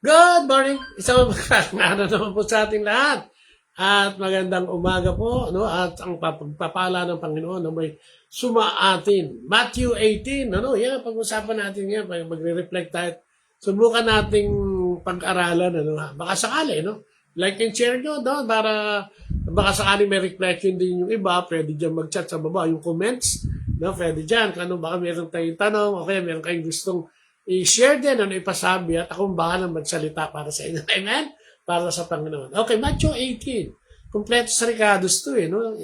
Good morning! Isang magandang araw naman po sa ating lahat. At magandang umaga po, no? At ang pagpapala ng Panginoon na may sumaatin. Matthew 18, ano? Yan, pag-usapan natin yan. Magre-reflect tayo. Subukan nating pag-aralan, ano? Baka sakali, no? Like and share nyo, no? Para baka sakali may reflection din yung iba. Pwede dyan mag-chat sa baba. Yung comments, no? Pwede dyan. Kano, baka meron tayong tanong o kaya meron kayong gustong i-share din, ano, ipasabi at akong bahala magsalita para sa inyo. Amen? Para sa Panginoon. Okay, Matthew 18. Kompleto sa Ricardo's to, eh, no?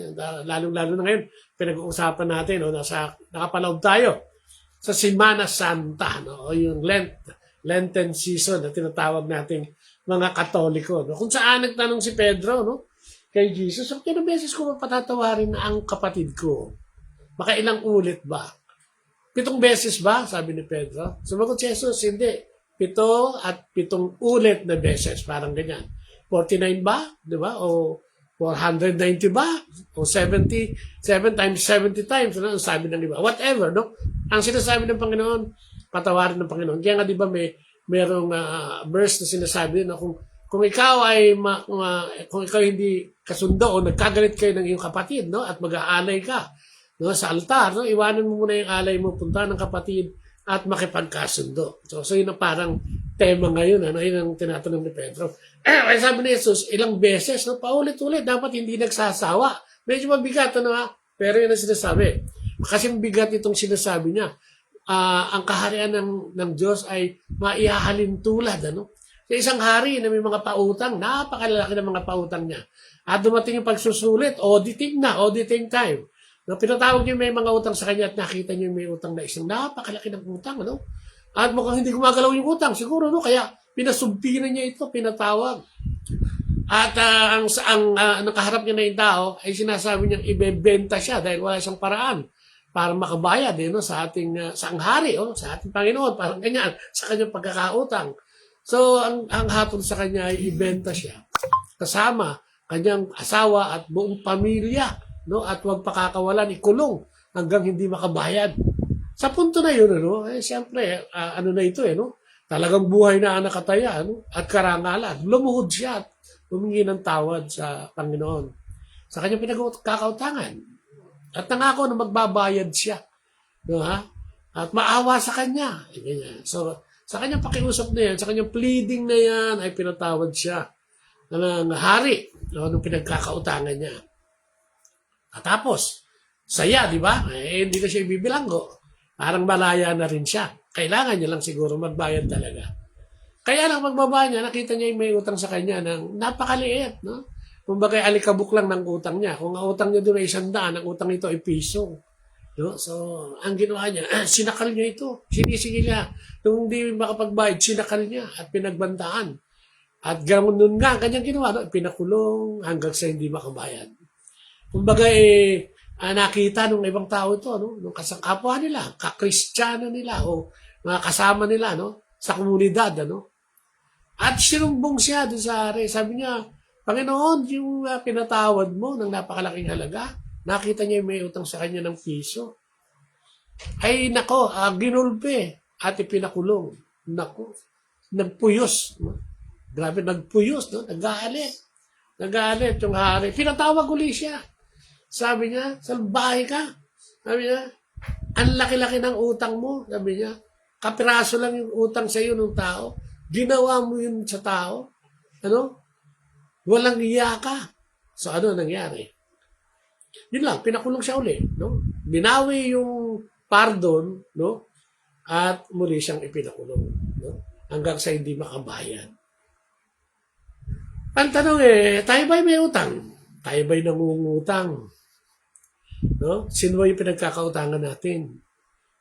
Lalo-lalo na ngayon, pinag-uusapan natin, no? Nakapaloob tayo sa Semana Santa, no? O yung Lenten season na tinatawag nating mga Katoliko, no? Kung saan nagtanong si Pedro, no? Kay Jesus, so, kailang beses ko mapatatawarin ang kapatid ko? Baka ilang ulit ba? 7 beses ba? Sabi ni Pedro. Sumagot si Jesus, hindi. 7 at 7 ulit na beses. Parang ganyan. 49 ba? Di ba? O 490 ba? O 70, 7 times 70 times. Ano ang sabi ng iba? Whatever, no? Ang sinasabi ng Panginoon, patawarin ng Panginoon. Kaya nga, di ba, merong verse na sinasabi na kung ikaw ay kung ikaw hindi kasundo o nagkagalit kayo ng iyong kapatid, no? At mag-aalay ka, no, sa altar, no? Iwanan mo muna yung alay mo, punta ng kapatid at makipagkasundo. So yun ang parang tema ngayon, ano? Yun ang tinatanong ni Pedro. Kaya sabi ni Jesus, ilang beses, no? Paulit-ulit, dapat hindi nagsasawa. Medyo mabigat, ano ha? Pero yun ang sinasabi. Kasi bigat itong sinasabi niya. Ang kaharian ng Diyos ay maihahalin tulad, ano? Sa isang hari na may mga pautang, napakalalaki ng mga pautang niya. At dumating yung pagsusulit, auditing time. No, pinatawag niyo may mga utang sa kanya at nakita niyo may utang na isang napakalaki ng utang, ano? At mukhang hindi gumagalaw yung utang, siguro, no? Kaya pinasubpinan niya ito, pinatawag. At ang nakaharap niya na yung tao ay sinasabi niyang ibebenta siya dahil wala siyang paraan para makabayad, no? Sa ating sa hari, sa ating Panginoon, parang ganyan, sa kanyang pagkakautang. So, ang hatol sa kanya ay ibenta siya. Kasama kanyang asawa at buong pamilya, no? At huwag pakakawalan, ikulong hanggang hindi makabayad. Sa punto na yun, ano? Siyempre, ano na ito, no? Talagang buhay na nakataya, no? At karangalan. Lumuhod siya at humingi ng tawad sa Panginoon. Sa kanyang pinagkakautangan. At nangako na magbabayad siya. No, ha? At maawa sa kanya. Ganyan. So, sa kanyang pakiusap na yan, sa kanyang pleading na yan, ay pinatawad siya ng hari, no? Nung pinagkakautangan niya. At tapos, saya, di ba? Hindi na siya ibibilanggo. Parang malaya na rin siya. Kailangan niya lang siguro magbayad talaga. Kaya lang magbaba niya, nakita niya yung may utang sa kanya ng napakaliit, no? Kumbaga, alikabok lang ng utang niya. Kung ang utang niya doon ay 100, ang utang nito ay piso. No? So, ang ginawa niya, sinakal niya ito. Sinisingil niya. Nung hindi makapagbayad, sinakal niya at pinagbantaan. At ganoon nga, kanyang ginawa, no? Pinakulong hanggang sa hindi makabayad. Kumbaga, nakita ng ibang tao ito, no? Nung kasangkapwa nila, kakristyano nila, o mga kasama nila, no? Sa komunidad, ano? At sinumbong siya doon sa hari. Sabi niya, Panginoon, yung pinatawad mo ng napakalaking halaga, nakita niya may utang sa kanya ng piso. Ay, nako, ginulpe at ipinakulong. Nako, nagpuyos. No? Grabe, nagpuyos, no? Nag-aalit yung hari. Pinatawag uli siya. Sabi niya, salbahe ka. Sabi niya, ang laki-laki ng utang mo. Sabi niya, kapiraso lang yung utang sa iyo ng tao. Ginawa mo yun sa tao. Ano? Walang iya ka. So ano nangyari? Yun lang, pinakulong siya uli. No? Binawi yung pardon, no? At muli siyang ipinakulong. No? Hanggang sa hindi makabayad. Ang tanong tayo ba'y may utang? Tayo ba'y nangungutang? No? Sino ba yung pinagkakautangan natin?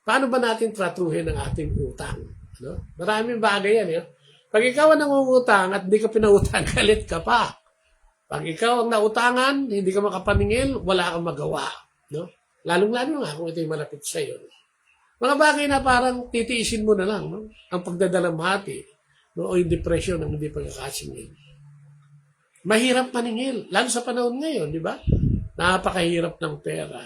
Paano ba natin tratuhin ang ating utang? No? Maraming bagay yan. Pag ikaw ang nangungutang at hindi ka pinautang, galit ka pa. Pag ikaw ang nautangan, hindi ka makapaningil, wala kang magawa. No? Lalong-lalo nga kung ito'y malapit sa iyo. Mga bagay na parang titiisin mo na lang. No? Ang pagdadalamhati, no? O yung depression ng hindi pagkakasingil. Mahirap maningil, lalo sa panahon ngayon, di ba? Napakahirap ng pera.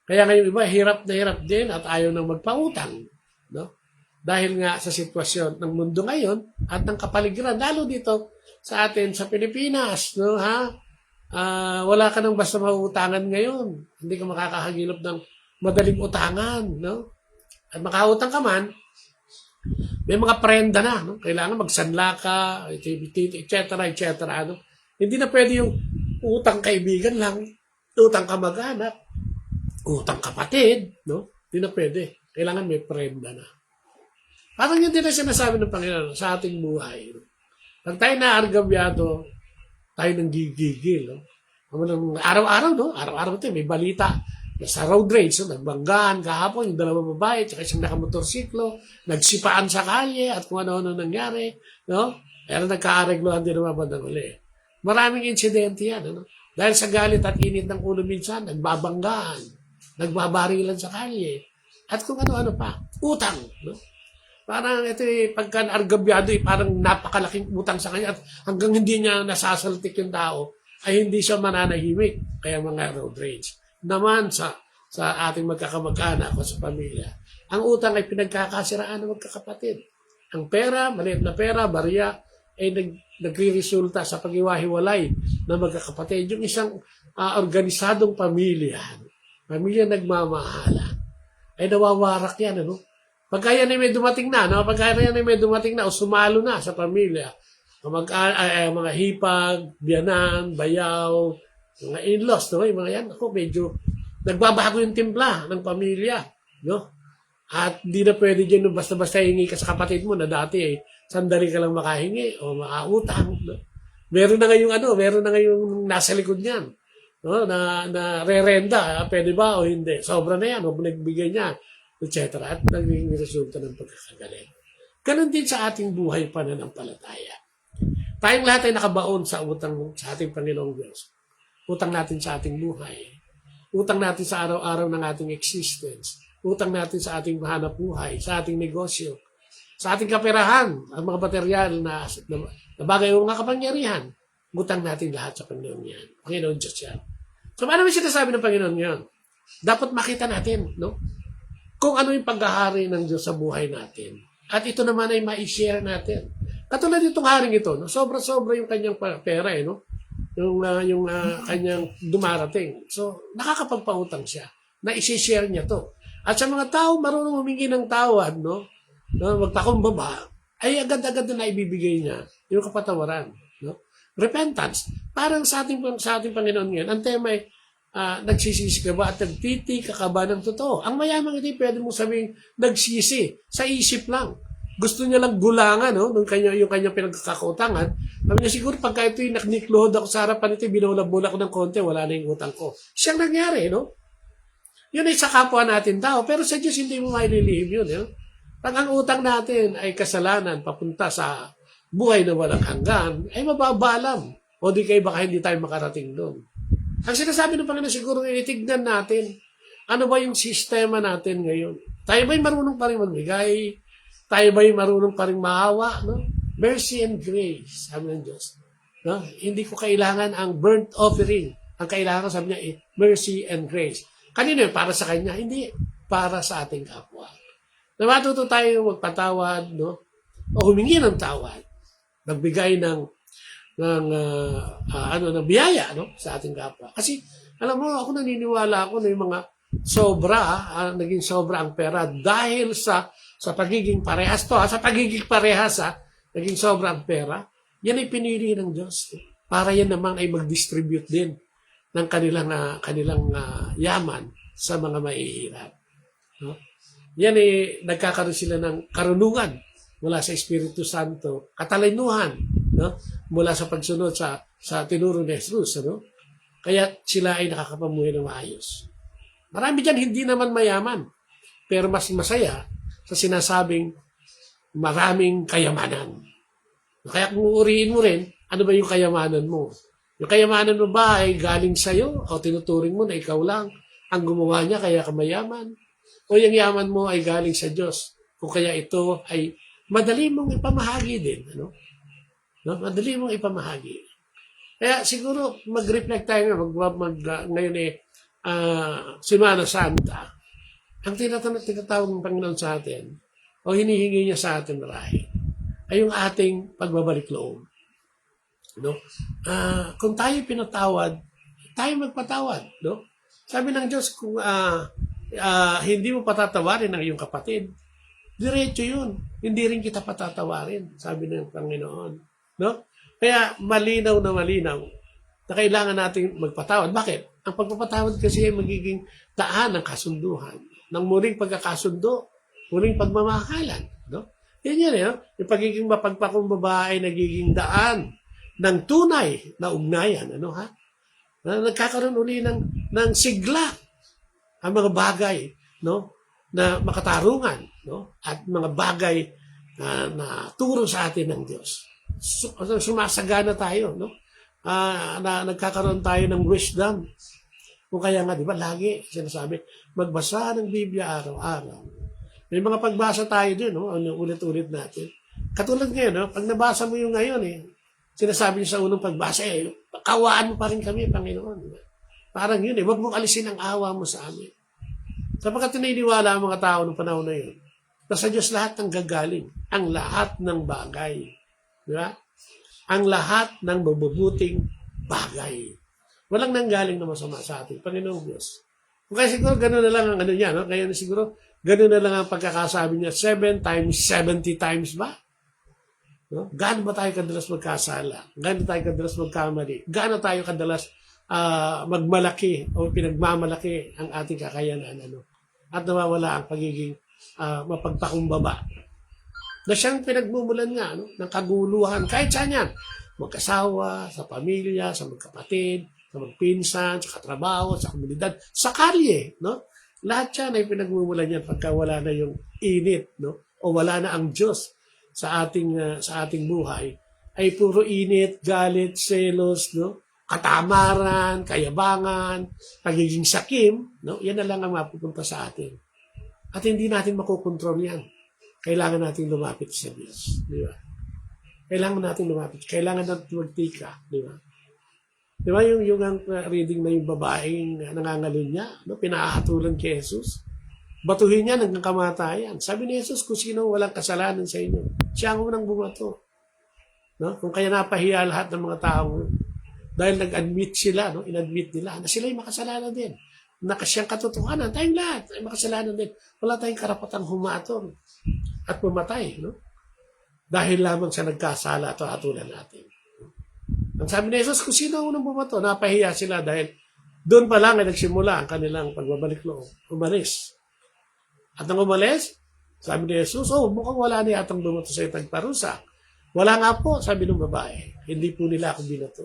Kaya ngayon iba, hirap na hirap din at ayaw nang magpautang. No? dahil nga sa sitwasyon ng mundo ngayon at ng kapaligiran, lalo dito sa atin sa Pilipinas, no, ha? Wala ka nang basta mauutangan ngayon. Hindi ka makakahagilap ng madaling utangan, no? At makautang ka man, may mga prenda na, no? Kailangan magsanla ka, etc., etc., no? Hindi na pwede yung utang kaibigan lang, utang kamag-anak, utang kapatid, no? Hindi na pwede. Kailangan may prenda na. Parang yun din na sinasabi ng Panginoon sa ating buhay. No? Pag tayo naargabyado, tayo nang gigigil. No? Araw-araw, no? Araw-araw ito, may balita. Sa road rage, no? Nagbanggaan kahapon, yung dalawang babae, tsaka isang nakamotorsiklo, nagsipaan sa kalye, at kung ano-ano nangyari. No? Pero nagkaareglohan din naman bandang uli. Maraming insidente yan. Ano? Dahil sa galit at init ng ulo minsan, nagbabanggaan, nagbabarilan sa kalye, at kung ano-ano pa. Utang. No? Parang ito pagka argabyado, parang napakalaking utang sa kanya at hanggang hindi niya nasasaltik yung tao, ay hindi siya mananahimik. Kaya mga road rage. Naman sa ating magkakamag-anak o sa pamilya, ang utang ay pinagkakasiraan ng magkakapatid. Ang pera, maliit na pera, barya, ay nagre-resulta sa pag-iwahiwalay ng magkakapatid. Yung isang organisadong pamilya nagmamahalan, ay nawawarak yan, ano? Pagka yan ay may dumating na, no? Pagka yan ay may dumating na o sumalo na sa pamilya, mga hipag, biyanan, bayaw, mga in-laws, no? Yung mga yan, ako medyo nagbabago yung timpla ng pamilya, no? At di na pwede dyan basta-basta hingi ka sa kapatid mo na dati sandali ka lang makahingi o makautang, no? Meron na ngayong nasa likod niyan, no? Na re-renda, pwede ba o hindi? Sobra na yan, o nagbigay niya, etc. At naging resulta ng pagkakagaling. Ganon din sa ating buhay pananampalataya. Tayong lahat ay nakabaon sa utang sa ating Panginoong Diyos. Utang natin sa ating buhay. Utang natin sa araw-araw ng ating existence. Utang natin sa ating hanap buhay, sa ating negosyo, sa ating kaperahan, ang mga materyal na bagay o mga kapangyarihan. Utang natin lahat sa Panginoon yan. Panginoon Diyos yan. So, ano yung sinasabi ng Panginoon yan? Dapat makita natin, no? Kung ano yung paghahari ng Diyos sa buhay natin. At ito naman ay ma-share natin. Katulad itong haring ito, no? Sobra-sobra yung kanyang pera, no? Yung kanyang dumarating. So, nakakapagpautang siya na isi-share niya to. At sa mga tao, marunong humingi ng tawad, no? Magpakumbaba, ay agad-agad na ibibigay niya yung kapatawaran, no? Repentance. Parang sa ating Panginoon ngayon, ang tema ay nagsisisi ka ba at nagtiti ka ba ng totoo? Ang mayamang hindi pwede mong sabihin nagsisi. Sa isip lang. Gusto niya lang gulangan, no? Yung kanyang pinagkakautangan. Sabi niya, siguro pagka ito'y naknikluhod ako sa harapan ito, binulab-bula ko ng konti, wala na yung utang ko. Siyang nangyari, no? Yun ay sa kapwa natin tao. Pero sa Diyos, hindi mo maililihim yun, no? Pag ang utang natin ay kasalanan papunta sa buhay na walang hanggan, ay mababalam. O di kayo baka hindi tayo makarating doon. Ang sinasabi ng Panginoon, siguro initignan natin, ano ba yung sistema natin ngayon? Tayo ba'y marunong pa rin magbigay? Tayo ba'y marunong pa rin maawa? No? Mercy and grace, sabi ng Diyos. No? Hindi ko kailangan ang burnt offering. Ang kailangan, sabi niya, mercy and grace. Kanino yun? Para sa Kanya? Hindi. Para sa ating kapwa. Na matuto tayo magpatawad, no? O humingi ng tawad. Nagbigay ng biyaya, no, sa ating kapwa. Kasi alam mo, ako naniniwala ako na yung mga naging sobra ang pera dahil sa pagiging parehas sa pagiging parehas, naging sobra ang pera. Yan ay pinili ng Diyos. Para yan naman ay mag-distribute din ng kanilang yaman sa mga mahihirap. No? Yan ay nagkakaroon sila ng karunungan mula sa Espiritu Santo, katalinuhan, no? Mula sa pagsunod sa tinuro ni Jesus, ano? Kaya sila ay nakakapamuhay ng maayos. Marami dyan hindi naman mayaman, pero mas masaya sa sinasabing maraming kayamanan. Kaya kung uriin mo rin, ano ba yung kayamanan mo? Yung kayamanan mo ba ay galing sa'yo o tinuturing mo na ikaw lang ang gumawa niya kaya ka mayaman? O yung yaman mo ay galing sa Diyos kung kaya ito ay madali mong ipamahagi din, ano? No? Madali mong ipamahagi. Kaya siguro mag-reflect tayo ngayon Semana Santa. Ang tinatawag ng Panginoon sa atin o hinihingi niya sa atin marahil ay yung ating pagbabalik loob. No? Kung tayo pinatawad, tayo magpatawad. No? Sabi ng Diyos, kung hindi mo patatawarin ang iyong kapatid, diretso yun. Hindi rin kita patatawarin, sabi ng Panginoon. No? Kaya malinaw na kailangan natin magpatawad. Bakit? Ang pagpapatawad kasi ay magiging daan ng kasunduhan, ng muling pagkakasundo, muling pagmamahalan. No? Yan, no? Yung pagiging mapagpakumbaba ay nagiging daan ng tunay na ugnayan. Ano ha? Na nagkakaroon uli ng sigla ang mga bagay, no? Na makatarungan, no? At mga bagay na turo sa atin ng Diyos. Sumasagana tayo, no? Na nagkakaroon tayo ng wisdom. Kung kaya nga, di ba, lagi sinasabi, magbasa ng Biblia araw-araw. May mga pagbasa tayo din, no? Ulit-ulit natin. Katulad ngayon, no? Pag nabasa mo yung ngayon, sinasabi niyo sa unang pagbasa, kawaan mo pa rin kami, Panginoon. Parang yun, huwag mong alisin ang awa mo sa amin. Sapagkat tininiwala ang mga tao ng panahon na yun, na sa Diyos lahat ng gagaling, ang lahat ng bagay. Di ba? Ang lahat ng mabubuting bagay. Walang nanggaling na masama sa ating Panginoong Diyos. Kaya siguro gano'n na lang ang ano niya, no? Kaya siguro gano'n na lang ang pagkakasabi niya, 7 times, 70 times ba? No? Gaano ba tayo kadalas magkasala? Gaano tayo kadalas magkamali? Gaano tayo kadalas magmalaki o pinagmamalaki ang ating kakayanan? Ano? At nawawala ang pagiging mapagpakumbaba. Na siyang pinagmumulan nga ng kaguluhan. Kahit saan yan. Magkasawa, sa pamilya, sa magkapatid, sa magpinsan, sa katrabaho, sa komunidad, sa kalye. No? Lahat yan ay pinagmumulan yan pagka wala na yung init, no? O wala na ang Diyos sa ating buhay, ay puro init, galit, selos, no? Katamaran, kayabangan, pagiging sakim, no? Yan na lang ang mapupunta sa atin. At hindi natin makukontrol yan. Kailangan natin lumapit sa Diyos. Di ba? Kailangan natin lumapit. Kailangan natin magtika. Di ba? Di ba yung reading na yung babaeng nangangalun niya, no? Pinahatulan kay Jesus. Batuhin niya hanggang kamatayan. Sabi ni Jesus, kung sino walang kasalanan sa inyo, siya ang unang bumato. No? Kung kaya napahiya lahat ng mga tao, dahil nag-admit sila, no? In-admit nila na sila ay makasalanan din. Na siyang katotohanan, tayong lahat ay makasalanan din. Wala tayong karapatang humatol at pumatay. No? Dahil lamang sa nagkasala at hatulan natin. Ang sabi ni Jesus, kung sino ang unang bumato, napahiya sila dahil doon pa lang ay nagsimula ang kanilang pagbabalik loob. Umalis. At nang umalis, sabi ni Jesus, mukhang wala na yatang bumato sa itang parusa. Wala nga po, sabi ng babae. Hindi po nila ako binato.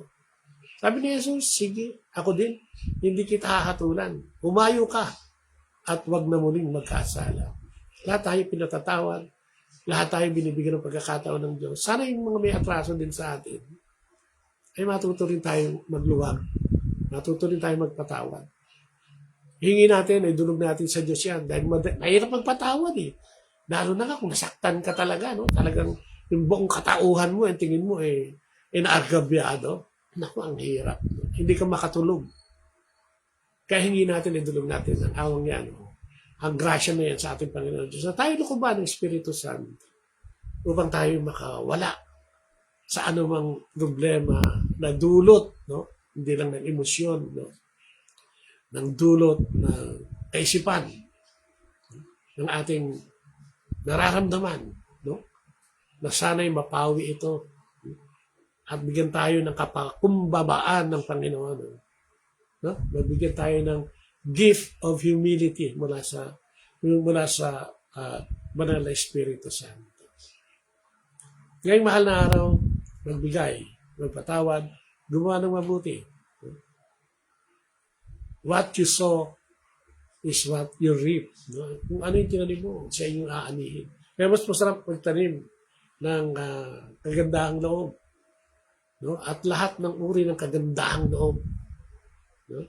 Sabi ni Jesus, sige, ako din. Hindi kita hahatulan. Umayo ka at wag na muling magkasala. Lahat tayo pinatatawad. Lahat tayo binibigyan ng pagkakataon ng Diyos. Sana yung mga may atraso din sa atin ay matuto rin tayo magluwag. Matuto rin tayo magpatawad. Hingi natin, ay dulog natin sa Diyos yan. Dahil mahirap magpatawad eh. Lalo na nga kung nasaktan ka talaga, no? Talagang yung buong katauhan mo, yung tingin mo inaagabyado. Naku, ang hirap. No? Hindi ka makatulog. Kaya hingi natin, ay dulog natin ang awang yan. No? Ang grasya na yan sa ating Panginoon Diyos. Na tayo lukuban ng Espiritu Santo upang tayo makawala sa anumang problema na dulot, no? Hindi lang ng emosyon, no? Ng dulot ng kaisipan ng ating nararamdaman, no? Na sana'y mapawi ito at bigyan tayo ng kapakumbabaan ng Panginoon, no? Mabigyan tayo ng gift of humility mula sa Banal na Espiritu Santo. Ngayong mahal na araw, magbigay, magpatawad, gumawa ng mabuti. What you sow is what you reap. No? Kung ano yung tinanim mo, siya yung aanihin. Kaya mas masarap magtanim ng kagandahang loob. No? At lahat ng uri ng kagandahang loob. No?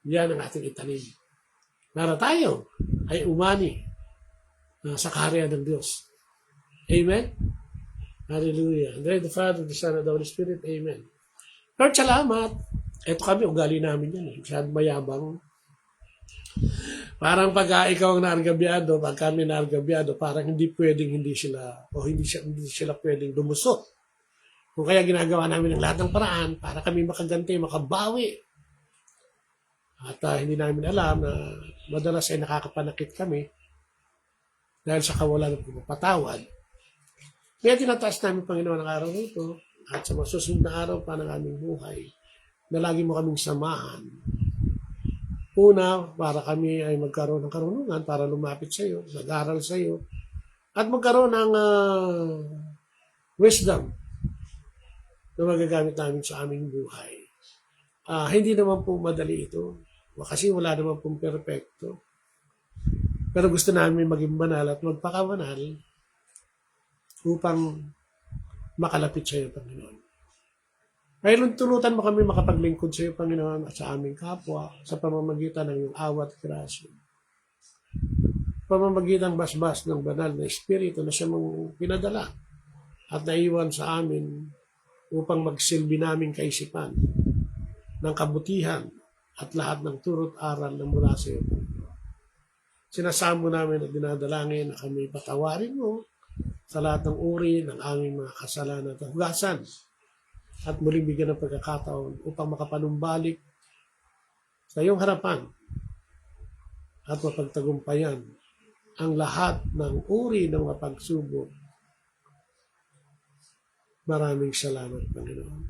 Yan ang ating itanim. Para tayo ay umani sa kaharian ng Diyos. Amen? Hallelujah. And the Father, the Son, and the Holy Spirit. Amen. Lord, salamat. Ito kami, ugali namin yan. Masyadong mayabang. Parang pagka ikaw ang naargabyado, pag kami naargabyado, parang hindi pwedeng hindi sila, o hindi sila pwedeng lumusot. Kung kaya ginagawa namin ang lahat ng paraan para kami makaganti, makabawi. At hindi namin alam na madalas ay nakakapanakit kami dahil sa kawalan ng pagpapatawad. Kaya tinataas namin, Panginoon, ang araw nito at sa masusunod na araw pa ng aming buhay na lagi mo kaming samahan. Una, para kami ay magkaroon ng karunungan para lumapit sa iyo, mag-aral sa iyo, at magkaroon ng wisdom na magagamit namin sa aming buhay. Hindi naman po madali ito kasi wala naman pong perfecto. Pero gusto namin maging banal at magpakabanal upang makalapit sa iyo, Panginoon. Ngayon, tulutan mo kami makapaglingkod sa iyo, Panginoon, at sa aming kapwa sa pamamagitan ng iyong awat at grasya. Pamamagitan basbas ng banal na Espiritu na siya mong pinadala at naiwan sa amin upang magsilbi naming kaisipan ng kabutihan at lahat ng turot aral na mula sa iyo. Sinasamo namin at dinadalangin na kami patawarin mo sa lahat ng uri ng aming mga kasalanan at hugasan at muling bigyan ng pagkakataon upang makapanumbalik sa iyong harapan at mapagtagumpayan ang lahat ng uri ng mga pagsubok. Maraming salamat, Panginoon.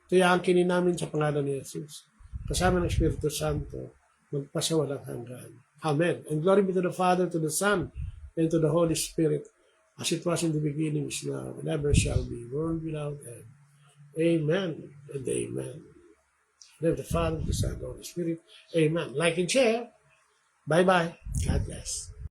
Ito yung kinin namin sa pangalan ni Jesus. Kasama ng Espiritu Santo, magpasawalang hanggan. Amen. And glory be to the Father, to the Son, and to the Holy Spirit, as it was in the beginning, is now, and ever shall be, world without end. Amen and amen. And the Father, the Son, and the Holy Spirit. Amen. Like and share. Bye-bye. God bless.